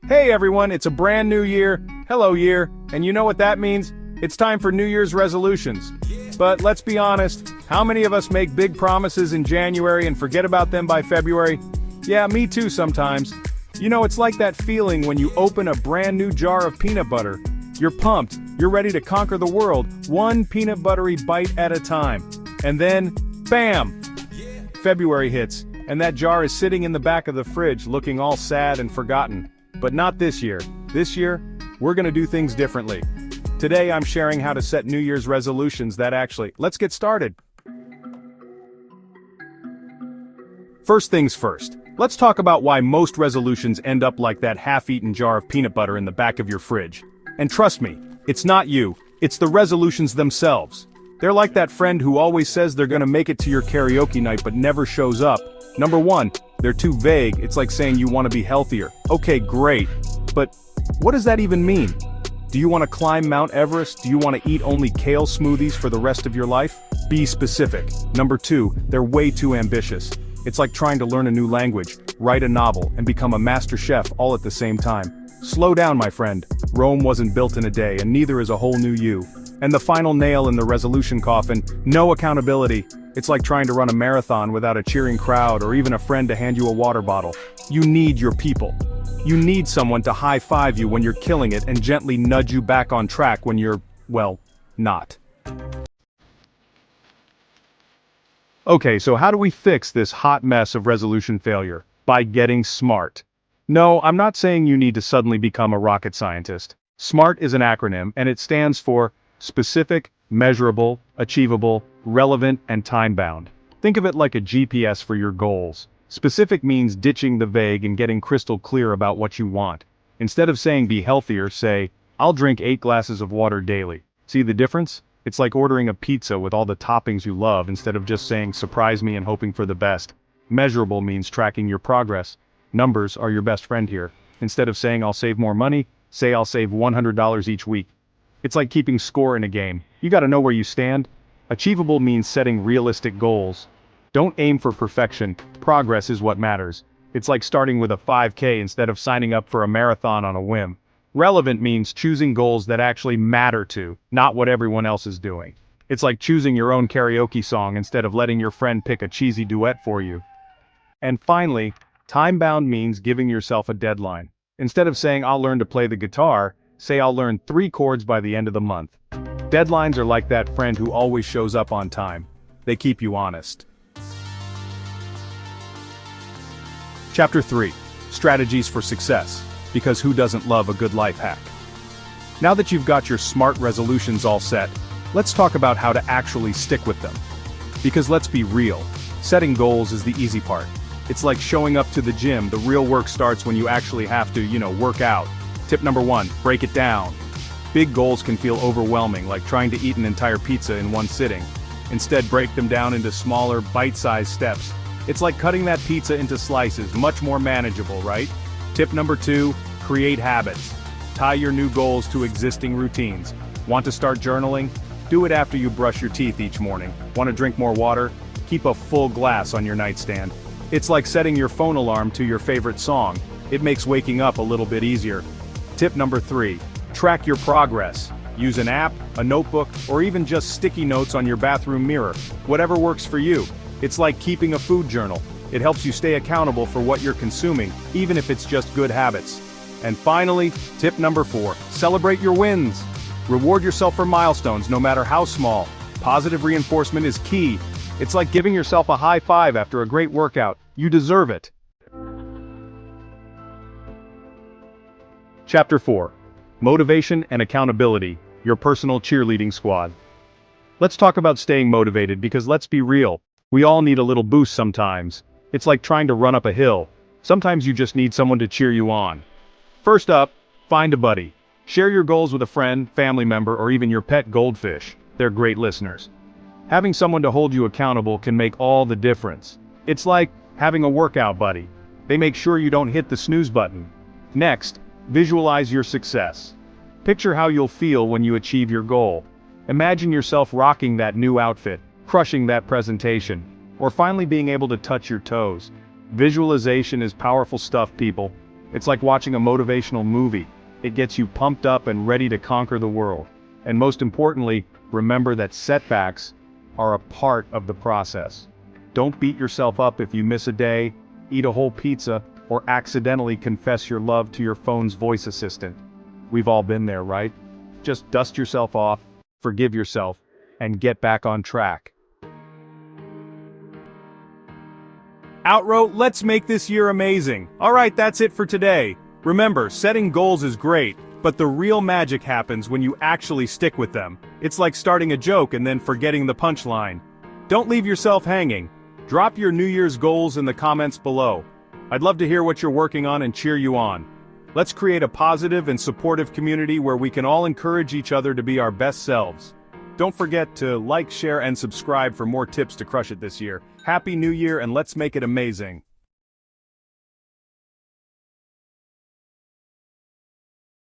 Hey everyone, it's a brand new year. Hello year, and you know what that means? It's time for New Year's resolutions. But let's be honest, how many of us make big promises in January and forget about them by February? Yeah, me too sometimes. You know, it's like that feeling when you open a brand new jar of peanut butter. You're pumped, you're ready to conquer the world, one peanut buttery bite at a time. And then, bam! February hits, and that jar is sitting in the back of the fridge looking all sad and forgotten. But not this year. This year, we're gonna do things differently. Today I'm sharing how to set New Year's resolutions that actually, let's get started. First things first, let's talk about why most resolutions end up like that half-eaten jar of peanut butter in the back of your fridge. And trust me, it's not you, it's the resolutions themselves. They're like that friend who always says they're gonna make it to your karaoke night but never shows up. Number one, they're too vague. It's like saying you want to be healthier. Okay, great. But what does that even mean? Do you want to climb Mount Everest? Do you want to eat only kale smoothies for the rest of your life? Be specific. Number two, they're way too ambitious. It's like trying to learn a new language, write a novel, and become a master chef all at the same time. Slow down, my friend. Rome wasn't built in a day, and neither is a whole new you. And the final nail in the resolution coffin, no accountability. It's like trying to run a marathon without a cheering crowd or even a friend to hand you a water bottle. You need your people. You need someone to high-five you when you're killing it and gently nudge you back on track when you're, well, not. Okay, so how do we fix this hot mess of resolution failure? By getting smart. No, I'm not saying you need to suddenly become a rocket scientist. SMART is an acronym, and it stands for specific, measurable, achievable, relevant, and time-bound. Think of it like a GPS for your goals. Specific means ditching the vague and getting crystal clear about what you want. Instead of saying be healthier, say, I'll drink 8 glasses of water daily. See the difference? It's like ordering a pizza with all the toppings you love instead of just saying surprise me and hoping for the best. Measurable means tracking your progress. Numbers are your best friend here. Instead of saying I'll save more money, say I'll save $100 each week. It's like keeping score in a game. You gotta know where you stand. Achievable means setting realistic goals. Don't aim for perfection, progress is what matters. It's like starting with a 5K instead of signing up for a marathon on a whim. Relevant means choosing goals that actually matter to, not what everyone else is doing. It's like choosing your own karaoke song instead of letting your friend pick a cheesy duet for you. And finally, time-bound means giving yourself a deadline. Instead of saying I'll learn to play the guitar, say I'll learn 3 chords by the end of the month. Deadlines are like that friend who always shows up on time. They keep you honest. Chapter 3. Strategies for Success. Because who doesn't love a good life hack? Now that you've got your SMART resolutions all set, let's talk about how to actually stick with them. Because let's be real, setting goals is the easy part. It's like showing up to the gym. The real work starts when you actually have to, work out. Tip number 1, break it down. Big goals can feel overwhelming, like trying to eat an entire pizza in one sitting. Instead, break them down into smaller, bite-sized steps. It's like cutting that pizza into slices, much more manageable, right? Tip number 2, create habits. Tie your new goals to existing routines. Want to start journaling? Do it after you brush your teeth each morning. Want to drink more water? Keep a full glass on your nightstand. It's like setting your phone alarm to your favorite song. It makes waking up a little bit easier. Tip number 3, track your progress. Use an app, a notebook, or even just sticky notes on your bathroom mirror. Whatever works for you. It's like keeping a food journal. It helps you stay accountable for what you're consuming, even if it's just good habits. And finally, tip number 4, celebrate your wins. Reward yourself for milestones, no matter how small. Positive reinforcement is key. It's like giving yourself a high five after a great workout. You deserve it. Chapter 4. Motivation and Accountability, your personal cheerleading squad. Let's talk about staying motivated because let's be real, we all need a little boost sometimes. It's like trying to run up a hill. Sometimes you just need someone to cheer you on. First up, find a buddy. Share your goals with a friend, family member, or even your pet goldfish. They're great listeners. Having someone to hold you accountable can make all the difference. It's like having a workout buddy. They make sure you don't hit the snooze button. Next, visualize your success. Picture how you'll feel when you achieve your goal. Imagine yourself rocking that new outfit, crushing that presentation, or finally being able to touch your toes. Visualization is powerful stuff, people. It's like watching a motivational movie. It gets you pumped up and ready to conquer the world. And most importantly, remember that setbacks are a part of the process. Don't beat yourself up if you miss a day, eat a whole pizza, or accidentally confess your love to your phone's voice assistant. We've all been there, right? Just dust yourself off, forgive yourself, and get back on track. Outro, let's make this year amazing. Alright, that's it for today. Remember, setting goals is great, but the real magic happens when you actually stick with them. It's like starting a joke and then forgetting the punchline. Don't leave yourself hanging. Drop your New Year's goals in the comments below. I'd love to hear what you're working on and cheer you on. Let's create a positive and supportive community where we can all encourage each other to be our best selves. Don't forget to like, share, and subscribe for more tips to crush it this year. Happy New Year, and let's make it amazing.